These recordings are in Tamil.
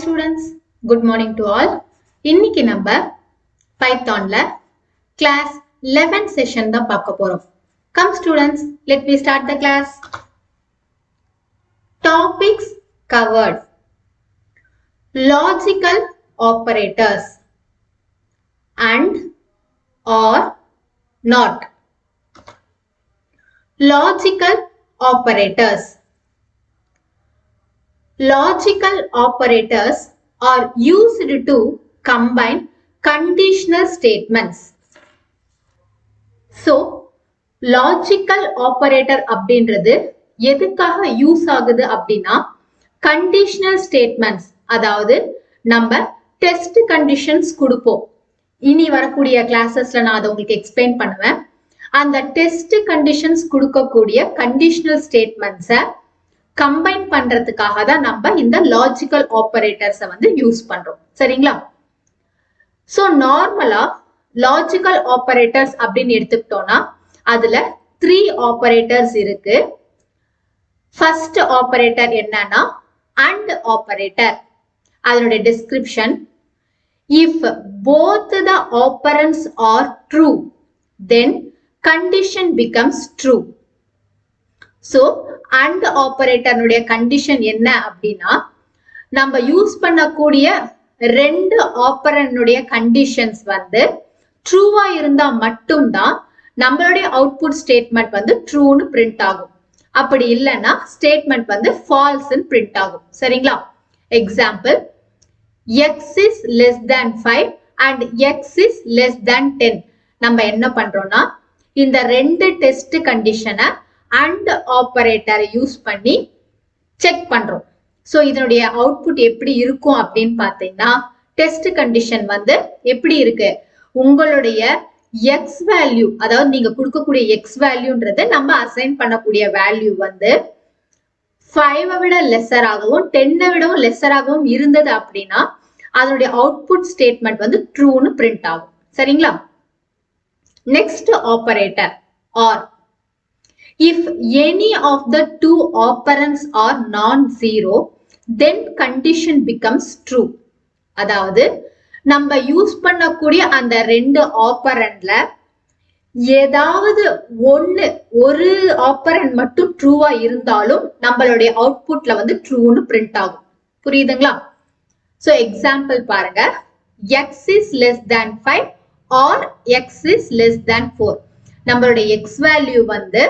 students, good morning to all. இன்னைக்கு நம்ம பைத்தான்ல class 11 session தான் பார்க்க போறோம். Come students, let me start the class. Topics covered: logical operators and or not. Logical operators. Logical operators are used to combine conditional statements. So, logical operator அப்படின்றது எதுக்காக யூஸ் ஆகுது அப்படின்னா conditional statements, அதாவது நம்ம டெஸ்ட் கண்டிஷன்ஸ் கொடுப்போம். இனி வரக்கூடிய கிளாஸஸ்ல நான் அதை உங்களுக்கு எக்ஸ்பிளைன் பண்ணுவேன். அந்த டெஸ்ட் கண்டிஷன்ஸ் கொடுக்கக்கூடிய கண்டிஷனல் ஸ்டேட்மெண்ட்ஸை கம்பைன் பண்றதுக்காக தான் நம்ம இந்த லாஜிக்கல் ஆப்பரேட்டர்ஸை வந்து யூஸ் பண்றோம். சரிங்களா? சோ நார்மலா லாஜிக்கல் ஆப்பரேட்டர்ஸ் அப்படின்னு எடுத்துக்கிட்டோம்னா அதுல 3 ஆப்பரேட்டர்ஸ் இருக்கு. ஃபர்ஸ்ட் ஆப்பரேட்டர் என்னன்னா அண்ட் ஆப்பரேட்டர். அதனுடைய description: if both the operands are true, then condition becomes true. So and ஆப்பரேட்டருடைய கண்டிஷன் என்ன அப்படின்னா நம்ம யூஸ் பண்ணக்கூடிய ரெண்டு ஆப்பரனுடைய கண்டிஷன்ஸ் வந்து ட்ரூவா இருந்தா மட்டும்தான் நம்மளுடைய அவுட்புட் ஸ்டேட்மெண்ட் வந்து ட்ரூன்னு பிரிண்ட் ஆகும். அப்படி இல்லைன்னா ஸ்டேட்மெண்ட் வந்து ஃபால்ஸ்ன்னு பிரிண்ட் ஆகும். சரிங்களா? Example: x is less than 5 and x is less than 10. நம்ம என்ன பண்றோம்னா இந்த ரெண்டு டெஸ்ட் கண்டிஷனை அண்ட் ஆப்பரேட்டரை யூஸ் பண்ணி செக் பண்றோம். சோ இதனுடைய அவுட்புட் எப்படி இருக்கும் அப்படின்னு பாத்தீங்கன்னா டெஸ்ட் கண்டிஷன் வந்து எப்படி இருக்கு, உங்களுடைய எக்ஸ் வேல்யூ, அதாவது நீங்க கொடுக்கக்கூடிய எக்ஸ் வேல்யூன்றது நம்ம அசைன் பண்ணக்கூடிய வேல்யூ வந்து 5 விட லெஸர் ஆகவும் 10 விடவும் லெஸர் ஆகவும் இருந்தது அப்படின்னா அதனுடைய அவுட்புட் ஸ்டேட்மெண்ட் வந்து ட்ரூன்னு பிரிண்ட் ஆகும். சரிங்களா? Next operator or. If any of the two operands are non-zero, then condition becomes true. அதாவது நம்ம யூஸ் பண்ணக்கூடிய அந்த ரெண்டு ஆப்பரண்ட்ல ஏதாவது ஒரு ஆப்பரண்ட் மட்டும் ட்ரூவா இருந்தாலும் நம்மளுடைய அவுட்புட்ல வந்து ட்ரூன்னு பிரிண்ட் ஆகும். புரியுதுங்களா? சோ எக்ஸாம்பிள் பாருங்க: x is less than 5 or x is less than 4. நம்மளுடைய x வேல்யூ வந்து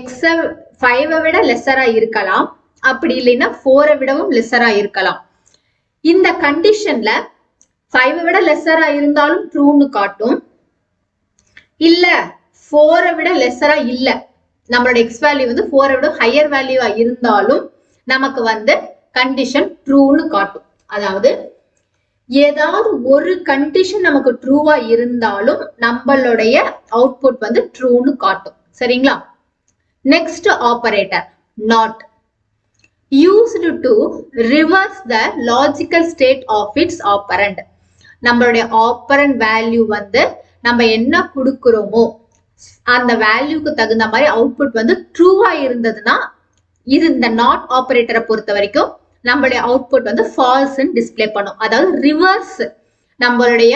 x 5 விட லெஸரா இருக்கலாம், அப்படி இல்லைன்னா 4 விடவும் லெஸரா இருக்கலாம். இந்த கண்டிஷன்ல 5 விட லெஸரா இருந்தாலும் ட்ரூன்னு காட்டும், இல்ல 4 விட லெஸரா இல்ல, நம்மளோட x வேல்யூ வந்து 4 விட ஹையர் வேல்யூவா இருந்தாலும் நமக்கு வந்து கண்டிஷன் ட்ரூன்னு காட்டும். அதாவது ஏதாவது ஒரு கண்டிஷன் நமக்கு ட்ரூவா இருந்தாலும் நம்மளுடைய அவுட்புட் வந்து ட்ரூன்னு காட்டும். சரிங்களா? Next operator not. used to reverse the logical state of its operand. நம்மளுடைய ஆப்பரண்ட் வேல்யூ வந்து நம்ம என்ன கொடுக்கிறோமோ அந்த வேல்யூக்கு தகுந்த மாதிரி அவுட்புட் வந்து ட்ரூவா இருந்ததுன்னா இது இந்த நாட் ஆப்பரேட்டரை பொறுத்த வரைக்கும் நம்மளுடைய அவுட்புட் வந்து ஃபால்ஸ் டிஸ்பிளே பண்ணும். அதாவது ரிவர்ஸ், நம்மளுடைய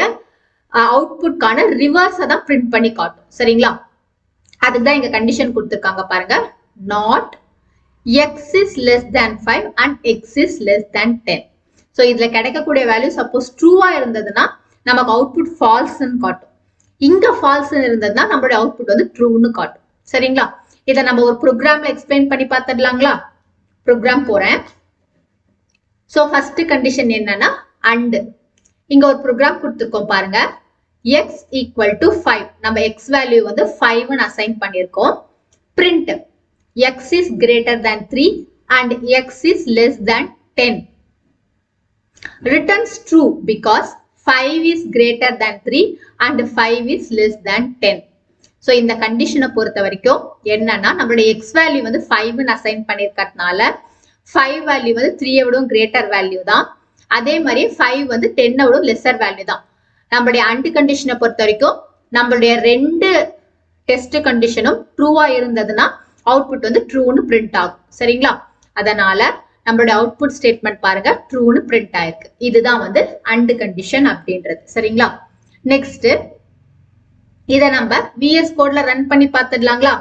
அவுட்புட்கான ரிவர்ஸை தான் பிரிண்ட் பண்ணி காட்டும். சரிங்களா? அதுதான் இங்க கண்டிஷன் கொடுத்திருக்காங்க பாருங்க: not x is less than 5 and x is less than 10. So இதுல கிடைக்கக்கூடிய வேல்யூ சப்போஸ் ட்ரூவா இருந்ததுன்னா நமக்கு அவுட்புட் ஃபால்ஸ்ன்னு காட்டும். இங்க ஃபால்ஸ்ன்னு இருந்ததுன்னா நம்மளுடைய அவுட்புட் வந்து ட்ரூன்னு காட்டும். சரிங்களா? இதை நம்ம ஒரு ப்ரோக்ராம்ல எக்ஸ்பிளைன் பண்ணி பார்த்துடலாங்களா? ப்ரோக்ராம் போறேன். சோ ஃபர்ஸ்ட் கண்டிஷன் என்னன்னா அண்ட். இங்க ஒரு ப்ரோக்ராம் கொடுத்திருக்கோம் பாருங்க: x equal to 5. நம்ம x வேல்யூ வந்து 5 ன்னு அசைன் பண்ணிருக்கோம். print x is greater than 3 and x is less than 10. returns true because 5 is greater than 3 and 5 is less than 10. So இந்த கண்டிஷனை பொறுத்த வரைக்கும் என்னன்னா நம்மளுடைய x வேல்யூ வந்து 5 ன்னு அசைன் பண்ணிருக்கிறதுனால 5 வேல்யூ வந்து 3 விடவும் கிரேட்டர் வேல்யூ தான். அதே மாதிரி 5 வந்து 10 விடவும் லெஸர் வேல்யூ தான். நம்மளுடைய அண்ட் கண்டிஷனை பொறுத்த வரைக்கும் நம்மளுடைய ரெண்டு டெஸ்ட் கண்டிஷனும் ட்ரூவா இருந்ததுன்னா அவுட்புட் வந்து ட்ரூன்னு பிரிண்ட் ஆகும். சரிங்களா? அதனால நம்மளுடைய அவுட்புட் ஸ்டேட்மெண்ட் பாருங்க ட்ரூன்னு பிரிண்ட் ஆயிருக்கு. இதுதான் வந்து அண்ட் கண்டிஷன் அப்படின்றது. சரிங்களா? நெக்ஸ்ட் இத நம்ம விஎஸ் கோட்ல ரன் பண்ணி பார்த்துடலாங்களா?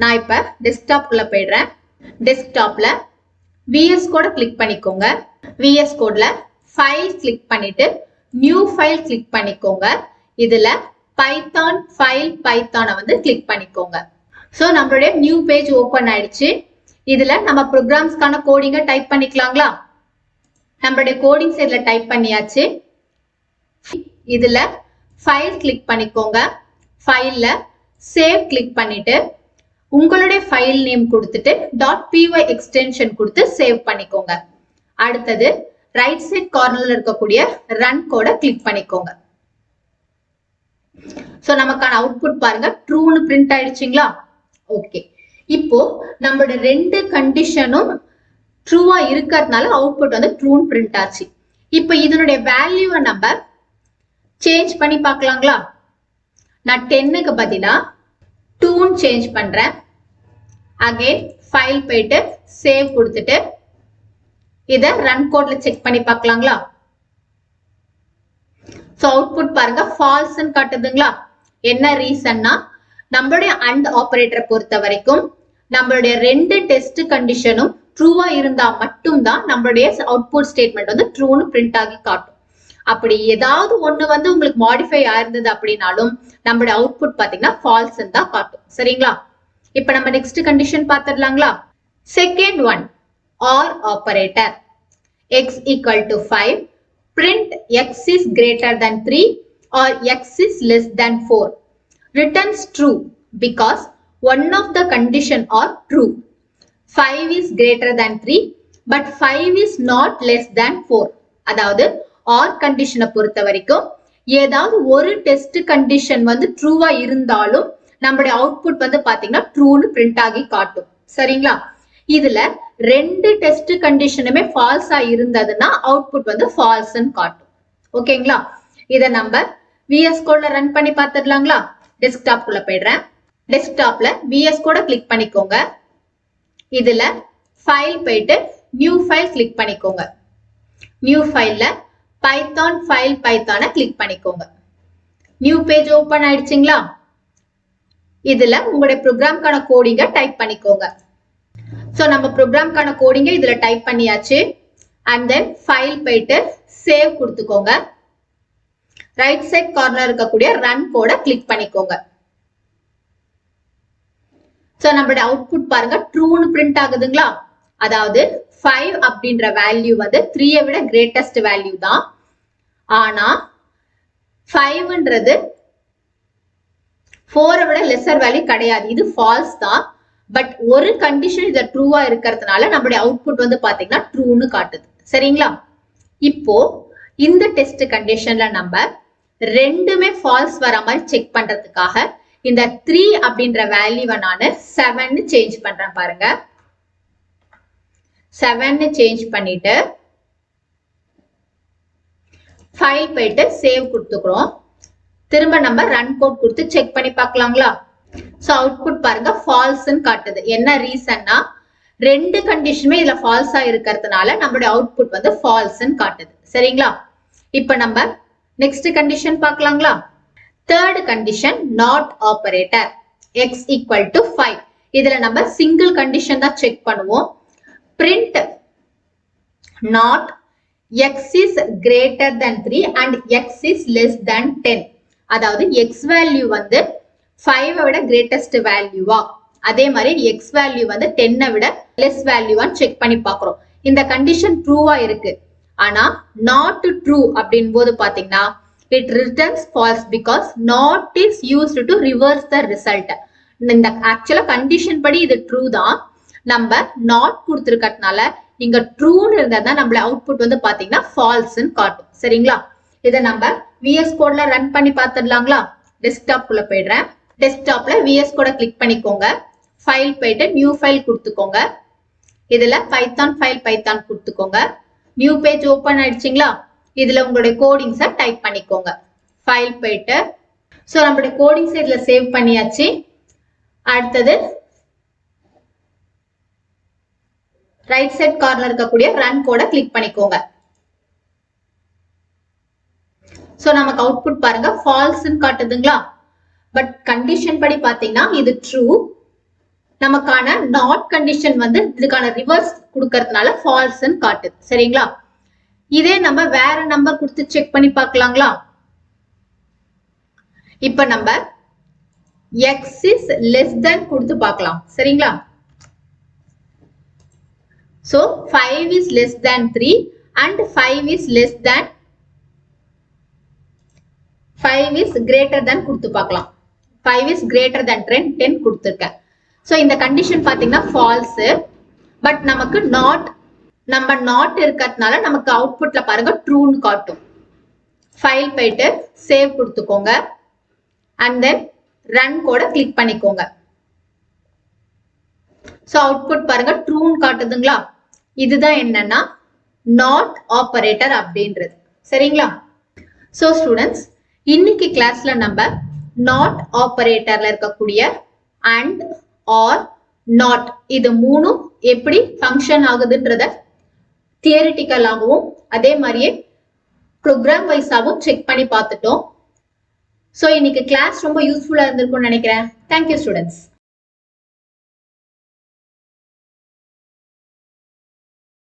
நான் இப்ப டெஸ்க்டாப் குள்ள போயிடுறேன். டெஸ்க்டாப்ல விஎஸ் கோட கிளிக் பண்ணிக்கோங்க. விஎஸ் கோட்ல ஃபைல் கிளிக் பண்ணிட்டு நியூ ஃபைல் கிளிக் பண்ணிக்கோங்க. இதுல பைத்தான் ஃபைல் பைத்தானை வந்து கிளிக் பண்ணிக்கோங்க. சோ நம்மளுடைய நியூ பேஜ் ஓபன் ஆயிடுச்சு. இதுல நம்ம ப்ரோக்ராம்ஸ்க்கான கோடிங்க டைப் பண்ணிக்கலாங்களா? நம்மளுடைய கோடிங்ஸ் இதுல டைப் பண்ணியாச்சு. இதுல ஃபைல் கிளிக் பண்ணிக்கோங்க. ஃபைல்ல சேவ் கிளிக் பண்ணிட்டு உங்களுடைய ஃபைல் நேம் கொடுத்துட்டு .py எக்ஸ்டென்ஷன் கொடுத்து சேவ் பண்ணிக்கோங்க. அடுத்தது ரைட் சைட் கார்னர்ல இருக்கக்கூடிய ரன் கோட கிளிக் பண்ணிக்கோங்க. சோ நமக்கான அவுட்புட் பாருங்க ட்ரூன்னு பிரிண்ட் ஆயிடுச்சுங்களா? ஓகே. இப்போ நம்மளோட ரெண்டு கண்டிஷனும் ட்ரூவா இருக்கிறதுனால அவுட்புட் வந்து ட்ரூன்னு பிரிண்ட் ஆச்சு. இப்போ இதனுடைய வேல்யூவை நம்ம சேஞ்ச் பண்ணி பார்க்கலாங்களா? நான் 10க்கு பதிலா 2ன்னு சேஞ்ச் பண்றேன். அகைன் ஃபைல் போயிட்டு சேவ் கொடுத்துட்டு இத ரன் கோட்ல செக் பண்ணி பார்க்கலாங்களா? சோ அவுட்புட் பாருங்க ஃபால்ஸ்ன்னு காட்டுதுங்களா? என்ன ரீசன்னா நம்மளுடைய அண்ட் ஆபரேட்டரை பொறுத்த வரைக்கும் நம்மளுடைய ரெண்டு டெஸ்ட் கண்டிஷனும் ட்ரூவா இருந்தா மட்டும்தான் நம்மளுடைய அவுட்புட் ஸ்டேட்மெண்ட் வந்து ட்ரூன்னு பிரிண்ட் ஆகி காட்டும். அப்படி ஏதாவது ஒண்ணு வந்து உங்களுக்கு மாடிஃபை ஆயிருந்தது அப்படின்னாலும் நம்மளுடைய அவுட்புட் பாத்தீங்கன்னா ஃபால்ஸ் தான் காட்டும். சரிங்களா? இப்ப நம்ம நெக்ஸ்ட் கண்டிஷன் பாத்துடலாங்களா? Second one or operator x equal to 5 print x is greater than 3 or x is less than 4 returns true because one of the condition are true. 5 is greater than 3 but 5 is not less than 4. அதாவது ஆர் கண்டிஷனை பொறுத்த வரைக்கும் ஏதாவது ஒரு டெஸ்ட் கண்டிஷன் வந்து ட்ரூவா இருந்தாலும் நம்மளுடைய அவுட்புட் வந்து பாத்தீங்கன்னா ட்ரூன்னு பிரிண்ட் ஆகி காட்டும். சரிங்களா? இதுல ரெண்டு டெஸ்ட் கண்டிஷனுமே ஃபால்ஸா இருந்ததுன்னா அவுட்புட் வந்து ஃபால்ஸ்ன்னு காட்டும். ஓகேங்களா? இத நம்ம விஎஸ் கோட்ல ரன் பண்ணி பார்த்துடலாங்களா? டெஸ்க்டாப் குள்ள போயிடுறேன். டெஸ்க்டாப்ல விஎஸ் கோட கிளிக் பண்ணிக்கோங்க. இதுல ஃபைல் போயிட்டு நியூ ஃபைல் கிளிக் பண்ணிக்கோங்க. நியூ ஃபைல்ல பைத்தான் ஃபைல் பைத்தானை கிளிக் பண்ணிக்கோங்க. நியூ பேஜ் ஓபன் ஆயிடுச்சுங்களா? இதுல உங்களுடைய ப்ரோக்ராம்கான கோடிங்க டைப் பண்ணிக்கோங்க. சோ நம்ம ப்ரோக்ராம்கான கோடிங்க இதுல டைப் பண்ணியாச்சு. அண்ட் தென் ஃபைல் போயிட்டு சேவ் கொடுத்துக்கோங்க. ரைட் சைட் கார்னர் இருக்கக்கூடிய ரன் கோட கிளிக் பண்ணிக்கோங்க. சோ நம்மளுடைய அவுட்புட் பாருங்க ட்ரூன்னு பிரிண்ட் ஆகுதுங்களா? அதாவது 5 அப்படின்ற வேல்யூ வந்து 3 விட கிரேட்டஸ்ட் வேல்யூ தான். ஆனா 5ன்றது 4 விட லெசர் வேல்யூ கிடையாது. இது ஃபால்ஸ் தான். பட் ஒரு கண்டிஷன் இதுல ட்ரூவா இருக்கிறதுனால நம்மளுடைய அவுட்புட் வந்து பாத்தீங்கன்னா ட்ரூன்னு காட்டுது. சரிங்களா? இப்போ இந்த டெஸ்ட் கண்டிஷன்ல நம்ம ரெண்டுமே ஃபால்ஸ் வர மாதிரி செக் பண்றதுக்காக இந்த 3 அப்படின்ற வேல்யூவை நான் 7ன்னு சேஞ்ச் பண்றேன். பாருங்க 7ன்னு சேஞ்ச் பண்ணிட்டு ஃபைல் போயிட்டு சேவ் கொடுத்துக்கிறோம். திரும்ப நம்ம ரன் கோட் கொடுத்து செக் பண்ணி பார்க்கலாங்களா? சோ அவுட்புட் பாருங்க ஃபால்ஸ்ன்னு காட்டுது. என்ன ரீசன்னா ரெண்டு கண்டிஷனுமே இதுல ஃபால்ஸா இருக்கிறதுனால நம்மளுடைய அவுட்புட் வந்து ஃபால்ஸ்ன்னு காட்டுது. சரிங்களா? இப்ப நம்ம நெக்ஸ்ட் கண்டிஷன் பார்க்கலாங்களா? Third condition not operator x equal to 5. இதுல நம்ம சிங்கிள் கண்டிஷன் தான் செக் பண்ணுவோம். print not x is greater than 3 and x is less than 10. அதாவது x வேல்யூ வந்து 5 விட கிரேட்டஸ்ட் வேல்யூவா, அதே மாதிரி x வேல்யூ வந்து 10 விட லெஸ் வேல்யூவான்னு செக் பண்ணி பார்க்கிறோம். இந்த கண்டிஷன் ட்ரூவா இருக்கு. ஆனா not true அப்படின் போது பாத்தீங்கன்னா it returns false because not is used to reverse the result. இந்த ஆக்சுவலா கண்டிஷன் படி இது ட்ரூ தான். நம்ம நாட் கொடுத்துருக்கிறதுனால இங்க ட்ரூன்னு இருந்தா நம்மள அவுட்புட் வந்து பாத்தீங்கன்னா ஃபால்ஸ்ன்னு காட்டும். சரிங்களா? இதை நம்ம விஎஸ் கோட்ல ரன் பண்ணி பார்த்துடலாங்களா? டெஸ்க்டாப் குள்ள போயிடுறேன். டெஸ்க்டாப்ல விஎஸ் கோட கிளிக் பண்ணிக்கோங்க. ஃபைல் போயிட்டு நியூ ஃபைல் கொடுத்துக்கோங்க. இதுல பைத்தான் ஃபைல் பைத்தான் கொடுத்துக்கோங்க. நியூ பேஜ் ஓபன் ஆயிடுச்சுங்களா? இதுல உங்களுடைய கோடிங்ஸை டைப் பண்ணிக்கோங்க. ஃபைல் போயிட்டு சோ நம்மளுடைய கோடிங்ஸ் இதுல சேவ் பண்ணியாச்சு. அடுத்தது ரைட் சைட் கார்னர்ல இருக்கக்கூடிய ரன் கோட கிளிக் பண்ணிக்கோங்க. சோ நமக்கு அவுட்புட் பாருங்க ஃபால்ஸ்ன்னு காட்டுதுங்களா? பட் கண்டிஷன் படி பாத்தீங்கன்னா இது ட்ரூ. நமக்கான நாட் கண்டிஷன் வந்து இதுக்கான ரிவர்ஸ் கொடுக்கறதுனால ஃபால்ஸ்ன்னு காட்டுது. சரிங்களா? இதே நம்ம வேற நம்பர் கொடுத்து செக் பண்ணி பார்க்கலாங்களா? இப்ப நம்ம x is less than கொடுத்து பார்க்கலாம். சரிங்களா? So 5 is less than 3 and 5 is less than 5 is greater than கொடுத்து பார்க்கலாம். 5 is greater than 10 கொடுத்திருக்கேன். சோ இந்த கண்டிஷன் பாத்தீங்கன்னா ஃபால்ஸ். பட் நமக்கு நம்பர் நாட் இருக்கிறதுனால நமக்கு அவுட்புட்ல பாருங்க ட்ரூன்னு காட்டும். ஃபைல் போயிட்டு சேவ் கொடுத்துக்கோங்க அண்ட் தென் ரன் கோட கிளிக் பண்ணிக்கோங்க. சோ அவுட்புட் பாருங்க ட்ரூன்னு காட்டுதுங்களா? இதுதான் என்னன்னா நாட் ஆபரேட்டர் அப்படின்றது. சரிங்களா? சோ ஸ்டூடெண்ட்ஸ், இன்னைக்கு கிளாஸ்ல நம்ம நாட் ஆபரேட்டர்ல இருக்கக்கூடிய அண்ட் ஆர் நாட் இது மூணும் எப்படி ஃபங்க்ஷன் ஆகுதுன்றத தியரிட்டிக்கலாகவும் அதே மாதிரியே ப்ரோக்ராம் வைஸாகவும் செக் பண்ணி பார்த்துட்டோம். சோ இன்னைக்கு கிளாஸ் ரொம்ப யூஸ்ஃபுல்லா இருந்திருக்கும்னு நினைக்கிறேன். Thank you students.